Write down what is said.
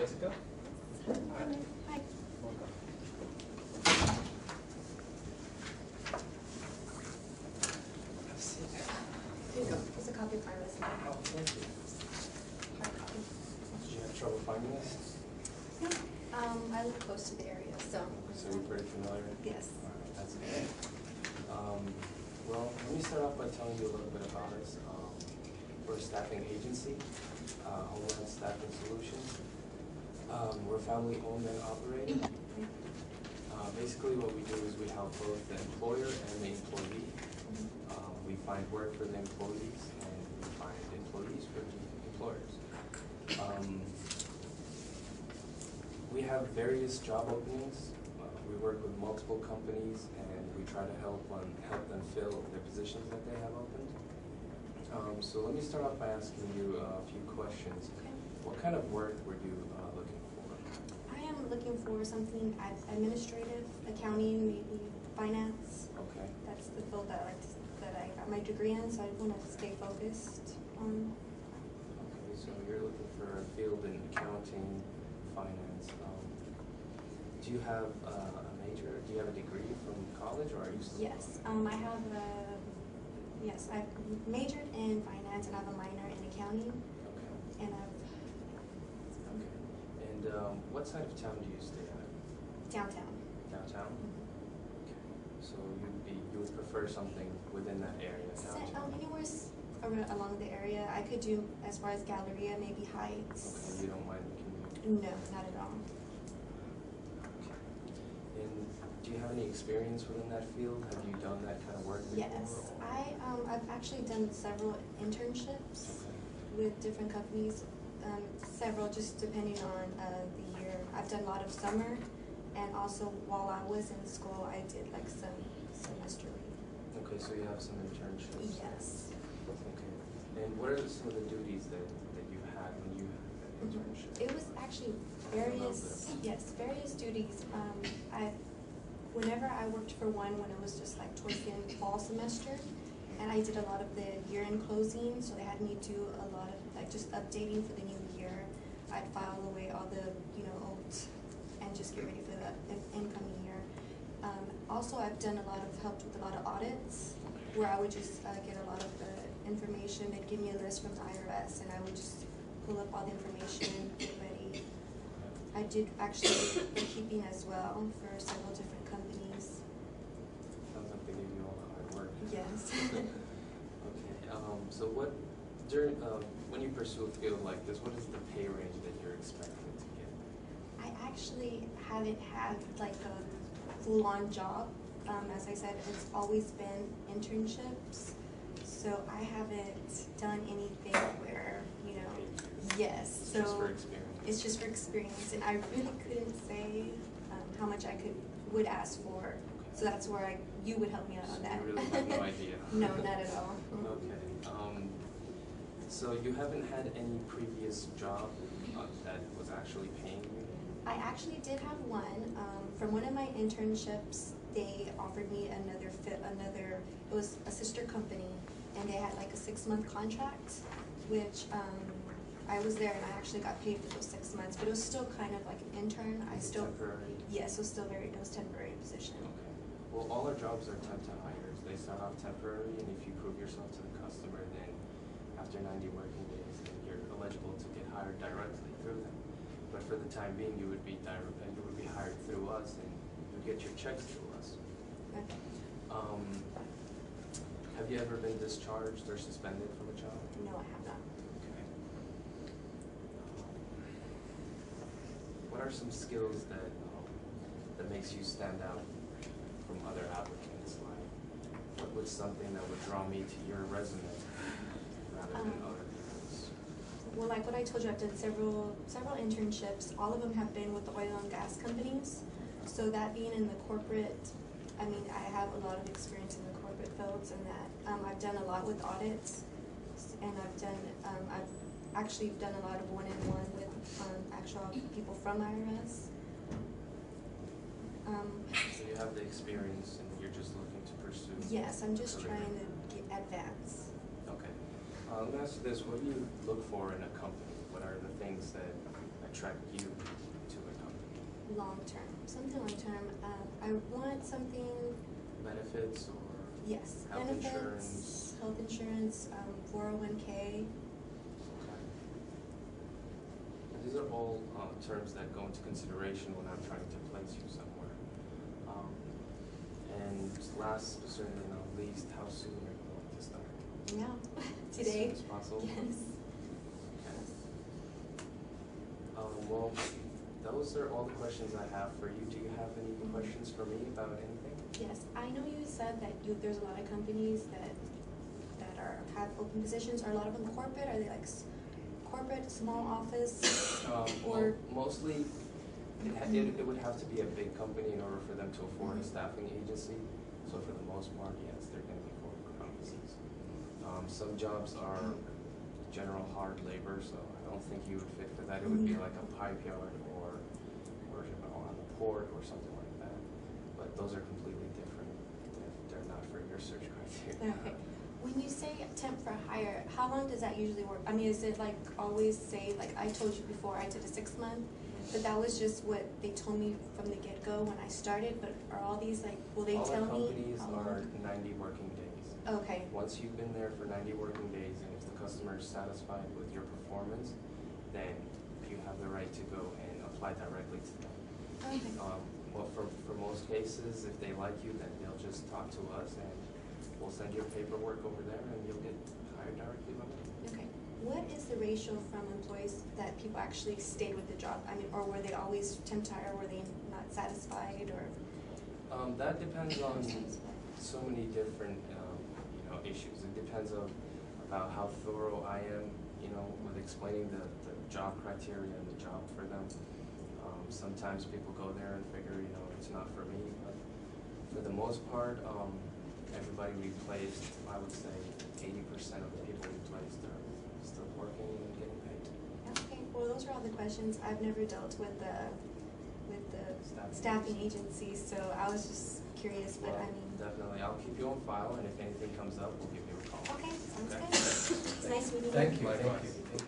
Jessica? Hi. Welcome. Have a seat. Here you go. Here's a copy of my resume. Oh, thank you. Hard copy. Did you have trouble finding this? No. I live close to the area, so. So you're pretty familiar? Yes. All right, that's good. Well, let me start off by telling you a little bit about us. We're a staffing agency, Homeland Staffing Solutions. We're family owned and operated. Basically what we do is we help both the employer and the employee. We find work for the employees and we find employees for the employers. We have various job openings. We work with multiple companies and we try to help them fill the positions that they have opened. So let me start off by asking you a few questions. Okay. What kind of work were you looking for? I am looking for something administrative, accounting, maybe finance. Okay. That's the field that I got my degree in, so I want to stay focused on. Okay, so you're looking for a field in accounting, finance. Do you have a major? Do you have a degree from college, or are you still? Yes, I have yes, I've majored in finance and I have a minor in accounting. Okay. And I've Okay. And what side of town do you stay at? downtown. Downtown. Okay. So you would prefer something within that area, downtown. Anywhere along the area. I could do as far as Galleria, maybe Heights. Okay. You don't mind the commute? No, not at all. And do you have any experience within that field? Have you done that kind of work before? Yes, I've actually done several internships with different companies. Several, just depending on the year. I've done a lot of summer, and also while I was in school, I did like some semesterly. Okay, so you have some internships. Yes. Okay. And what are some of the duties that you had when you had that internship? It was actually various duties. Whenever I worked for one, when it was just like towards the end of fall semester, and I did a lot of the year-end closing, so they had me do a lot of like just updating for the new year. I'd file away all the old and just get ready for the incoming year. Also, I've done a lot of helped with a lot of audits, where I would just get a lot of the information. They'd give me a list from the IRS, and I would just pull up all the information, get ready. I did actually bookkeeping as well for several different companies. Sounds like they gave you all the hard work. Yes. Okay. So when you pursue a field like this, what is the pay range that you're expecting to get? I actually haven't had like a full-on job. As I said, it's always been internships. So I haven't done anything where, yes. It's So just for experience. It's just for experience, and I really couldn't say how much I would ask for. So that's where you would help me out on that. You really have no idea. No, not at all. Okay. So you haven't had any previous job that was actually paying you? I actually did have one. From one of my internships, they offered me another. It was a sister company, and they had like a 6-month contract, which I was there and I actually got paid for those 6 months, but it was still kind of like an intern. Temporary? Yes, it was still it was temporary position. Okay. Well, all our jobs are temp to hires. They start off temporary, and if you prove yourself to the customer, then after 90 working days, then you're eligible to get hired directly through them. But for the time being, you would be hired through us, and you get your checks through us. Okay. Have you ever been discharged or suspended from a job? No, I have not. Okay. What are some skills that makes you stand out from other applicants? Like, what's something that would draw me to your resume rather than other people's? Well, like what I told you, I've done several internships. All of them have been with the oil and gas companies. So that being in the corporate, I have a lot of experience in the corporate fields, and that I've done a lot with audits, and I've actually done a lot of one-on-one with actual people from IRS. So you have the experience, and you're just looking to pursue. Yes, I'm just trying to advance. Okay. Let me ask you this: what do you look for in a company? What are the things that attract you to a company? Long term, something long term. I want something. Benefits or Yes, health benefits, insurance? health insurance, 401k. Okay. And these are all terms that go into consideration when I'm trying to place you somewhere. And last but certainly not least, how soon are you going to start? Yeah, As today. soon as possible? Yes. Okay. Well, those are all the questions I have for you. Do you have any questions for me about anything? Yes, I know you said that there's a lot of companies that have open positions. Are a lot of them corporate? Are they like corporate, small office, or? Mostly, it would have to be a big company in order for them to afford a staffing agency. So for the most part, yes, they're going to be corporate offices. Some jobs are general hard labor, so I don't think you would fit for that. It would be like a pipe yard or on the port or something like that. But those are completely different. They're not for your search criteria. Okay. When you say temp for hire, how long does that usually work? I mean, is it like always say, like I told you before, I did a 6 month, but that was just what they told me from the get-go when I started, but are all these like, will they tell me? All the companies how are long? 90 working days. Okay. Once you've been there for 90 working days, and if the customer is satisfied with your performance, then you have the right to go and apply directly to them. Okay. Well, for most cases, if they like you, then they'll just talk to us, and we'll send your paperwork over there, and you'll get hired directly by them. Okay. What is the ratio from employees that people actually stayed with the job? I mean, or were they always temp to hire? Were they not satisfied, or? That depends on so many different issues. It depends on about how thorough I am, with explaining the job criteria and the job for them. Sometimes people go there and figure, it's not for me, but for the most part, everybody we placed, I would say 80% of the people we placed are still working and getting paid. Okay, well, those are all the questions. I've never dealt with the staffing agencies, so I was just curious, but Well, I mean. definitely, I'll keep you on file, and if anything comes up, we'll give you a call. Okay, sounds Okay. good. It's nice meeting you. Thank you. Likewise.